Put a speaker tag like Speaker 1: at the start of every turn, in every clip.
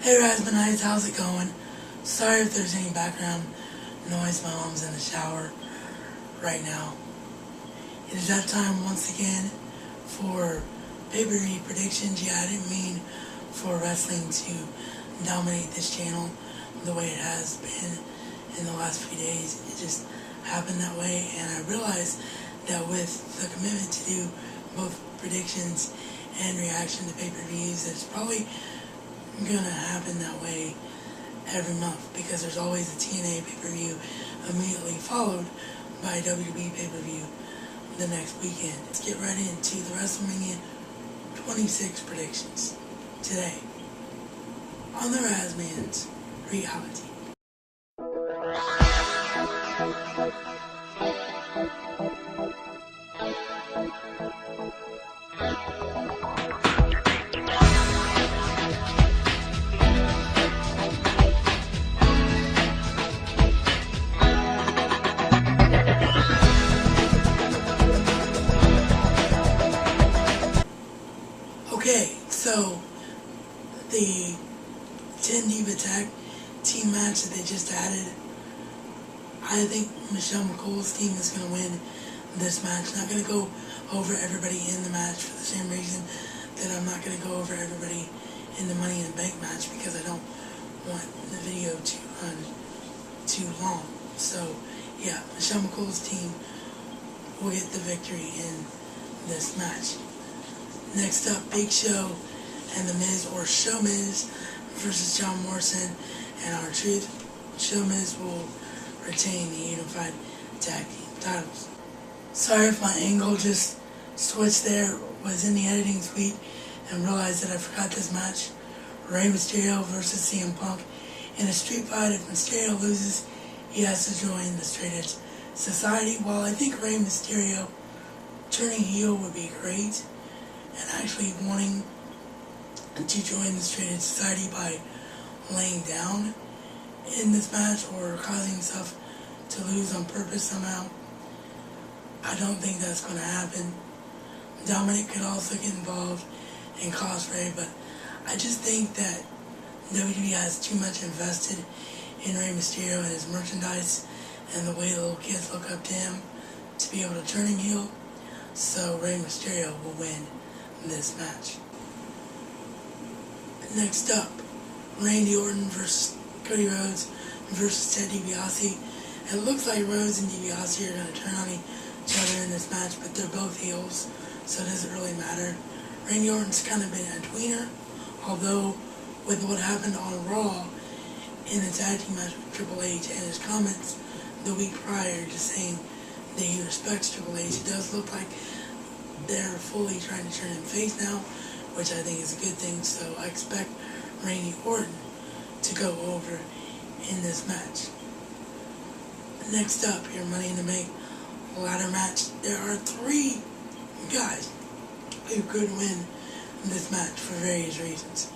Speaker 1: Hey Wrestlemanites, how's it going? Sorry if there's any background noise, my mom's in the shower right now. It is that time once again for pay-per-view predictions. Yeah, I didn't mean for wrestling to dominate this channel the way it has been in the last few days. It just happened that way, and I realized that with the commitment to do both predictions and reaction to pay-per-views, it's probably gonna happen that way every month, because there's always a TNA pay-per-view immediately followed by a WWE pay-per-view the next weekend. Let's get right into the WrestleMania 26 predictions today on the Razman's Reality. Okay, so the 10 Diva Tag Team match that they just added, I think Michelle McCool's team is going to win this match. Not going to go over everybody in the match for the same reason that I'm not going to go over everybody in the Money in the Bank match, because I don't want the video to run too long. So yeah, Michelle McCool's team will get the victory in this match. Next up, Big Show and The Miz, or Show Miz, versus John Morrison and R-Truth. Show Miz will retain the Unified Tag Team titles. Sorry if my angle just switched there. Was in the editing suite and realized that I forgot this match. Rey Mysterio versus CM Punk. In a street fight, if Mysterio loses, he has to join the Straight Edge Society. While I think Rey Mysterio turning heel would be great, and actually wanting to join the Straight Edge Society by laying down in this match or causing himself to lose on purpose somehow, I don't think that's going to happen. Dominic could also get involved and cost Rey, but I just think that WWE has too much invested in Rey Mysterio and his merchandise and the way the little kids look up to him to be able to turn him heel. So Rey Mysterio will win this match. Next up, Randy Orton versus Cody Rhodes versus Ted DiBiase. It looks like Rhodes and DiBiase are going to turn on each other in this match, but they're both heels, so it doesn't really matter. Randy Orton's kind of been a tweener, although with what happened on Raw in the tag team match with Triple H and his comments the week prior just saying that he respects Triple H, it does look like they're fully trying to turn him face now, which I think is a good thing. So I expect Randy Orton to go over in this match. Next up, your Money in the Bank ladder match. There are 3 guys who could win this match for various reasons.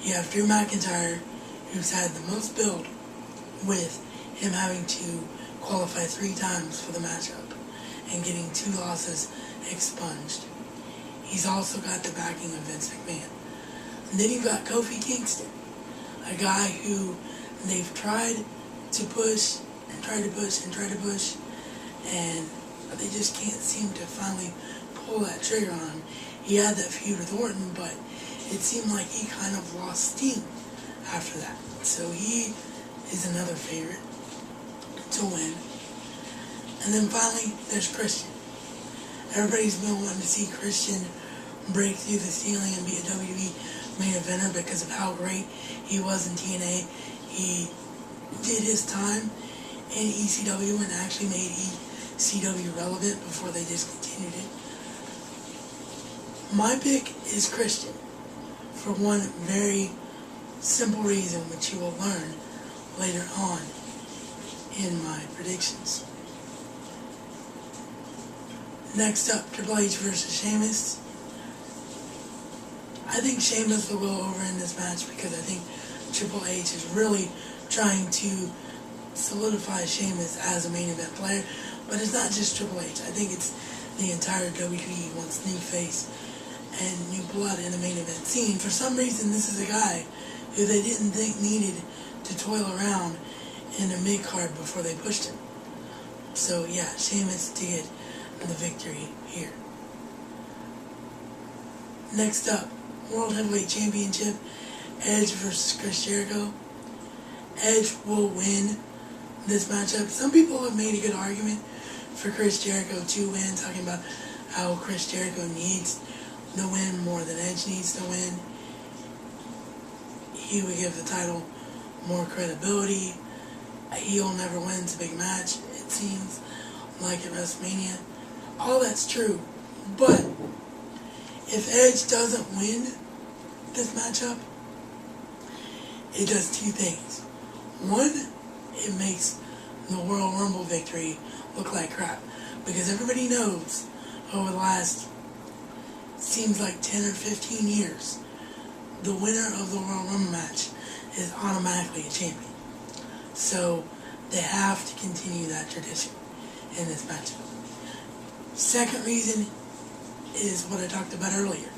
Speaker 1: You have Drew McIntyre, who's had the most build, with him having to qualify 3 times for the matchup and getting 2 losses expunged. He's also got the backing of Vince McMahon. And then you've got Kofi Kingston, a guy who they've tried to push and tried to push and tried to push, and they just can't seem to finally pull that trigger on him. He had that feud with Orton, but it seemed like he kind of lost steam after that. So he is another favorite to win. And then finally, there's Christian. Everybody's been wanting to see Christian break through the ceiling and be a WWE main eventer because of how great he was in TNA. He did his time in ECW and actually made ECW relevant before they discontinued it. My pick is Christian for one very simple reason, which you will learn later on in my predictions. Next up, Triple H versus Sheamus. I think Sheamus will go over in this match because I think Triple H is really trying to solidify Sheamus as a main event player. But it's not just Triple H. I think it's the entire WWE wants new face and new blood in the main event scene. For some reason, this is a guy who they didn't think needed to toil around in a mid-card before they pushed him. So yeah, Sheamus to get the victory here. Next up, World Heavyweight Championship, Edge versus Chris Jericho. Edge will win this matchup. Some people have made a good argument for Chris Jericho to win, talking about how Chris Jericho needs the win more than Edge needs to win. He would give the title more credibility. A heel never wins a big match, it seems like at WrestleMania. All that's true, but if Edge doesn't win this matchup, it does two things. One, it makes the Royal Rumble victory look like crap, because everybody knows over the last, seems like 10 or 15 years, the winner of the Royal Rumble match is automatically a champion. So they have to continue that tradition in this matchup. Second reason is what I talked about earlier.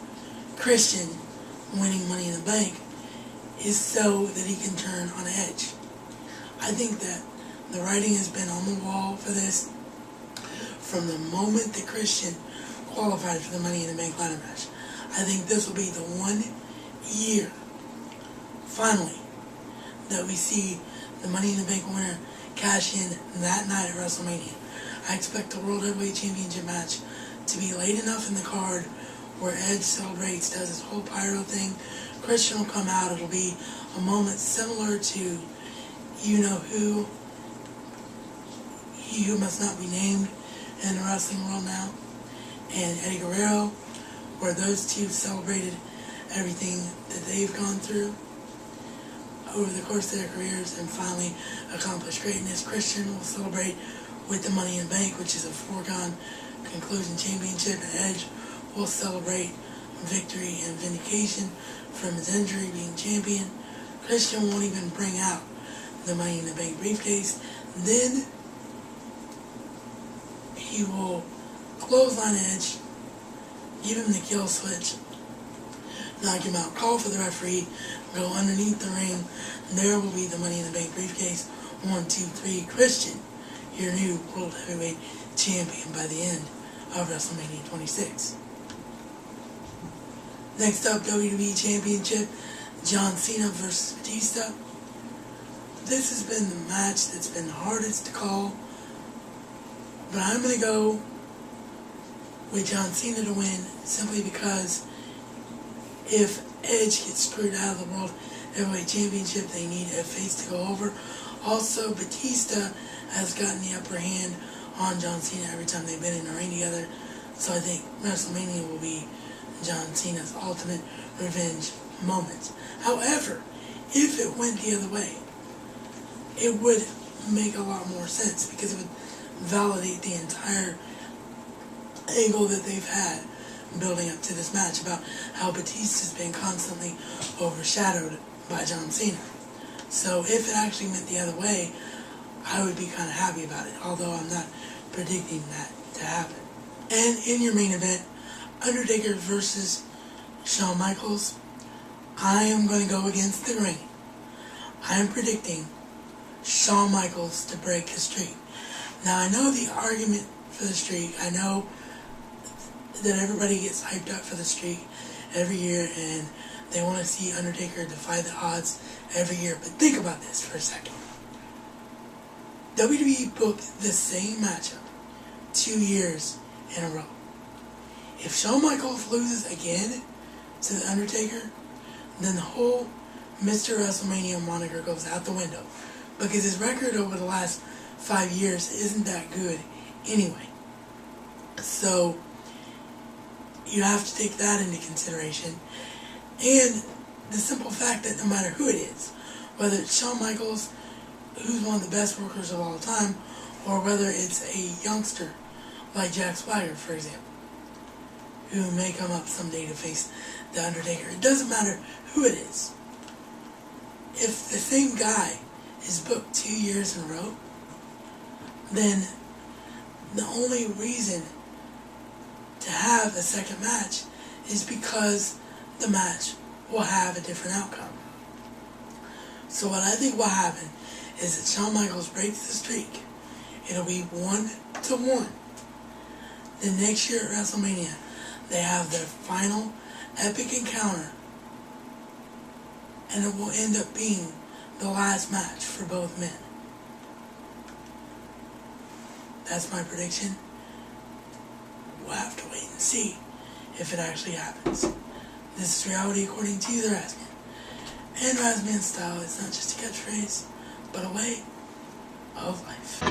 Speaker 1: Christian winning Money in the Bank is so that he can turn on Edge. I think that the writing has been on the wall for this from the moment that Christian qualified for the Money in the Bank ladder match. I think this will be the 1 year, finally, that we see the Money in the Bank winner cash in that night at WrestleMania. I expect the World Heavyweight Championship match to be late enough in the card where Edge celebrates, does his whole pyro thing. Christian will come out. It'll be a moment similar to You Know Who, He Who Must Not Be Named in the wrestling world now, and Eddie Guerrero, where those two celebrated everything that they've gone through over the course of their careers and finally accomplished greatness. Christian will celebrate with the Money in the Bank, which is a foregone conclusion championship, and Edge will celebrate victory and vindication from his injury, being champion. Christian won't even bring out the Money in the Bank briefcase. Then he will clothesline Edge, give him the kill switch, knock him out, call for the referee, go underneath the ring. There will be the Money in the Bank briefcase. 1, 2, 3, Christian, your new World Heavyweight Champion by the end of WrestleMania 26. Next up, WWE Championship, John Cena versus Batista. This has been the match that's been the hardest to call, but I'm going to go with John Cena to win simply because if Edge gets screwed out of the World Heavyweight Championship, they need a face to go over. Also, Batista has gotten the upper hand on John Cena every time they've been in the ring together, so I think WrestleMania will be John Cena's ultimate revenge moment. However, if it went the other way, it would make a lot more sense because it would validate the entire angle that they've had building up to this match about how Batista's been constantly overshadowed by John Cena. So if it actually went the other way, I would be kind of happy about it, although I'm not predicting that to happen. And in your main event, Undertaker versus Shawn Michaels, I am going to go against the grain. I am predicting Shawn Michaels to break the streak. Now, I know the argument for the streak. I know that everybody gets hyped up for the streak every year, and they want to see Undertaker defy the odds every year. But think about this for a second. WWE booked the same matchup 2 years in a row. If Shawn Michaels loses again to The Undertaker, then the whole Mr. WrestleMania moniker goes out the window, because his record over the last 5 years isn't that good anyway. So you have to take that into consideration. And the simple fact that no matter who it is, whether it's Shawn Michaels, who's one of the best workers of all time, or whether it's a youngster like Jack Swagger, for example, who may come up someday to face The Undertaker. It doesn't matter who it is. If the same guy is booked 2 years in a row, then the only reason to have a second match is because the match will have a different outcome. So what I think will happen is that Shawn Michaels breaks the streak. It'll be 1-1. Then next year at WrestleMania, they have their final epic encounter, and it will end up being the last match for both men. That's my prediction. We'll have to wait and see if it actually happens. This is reality according to you, the Razman. And Razman style is not just a catchphrase, but a way of life.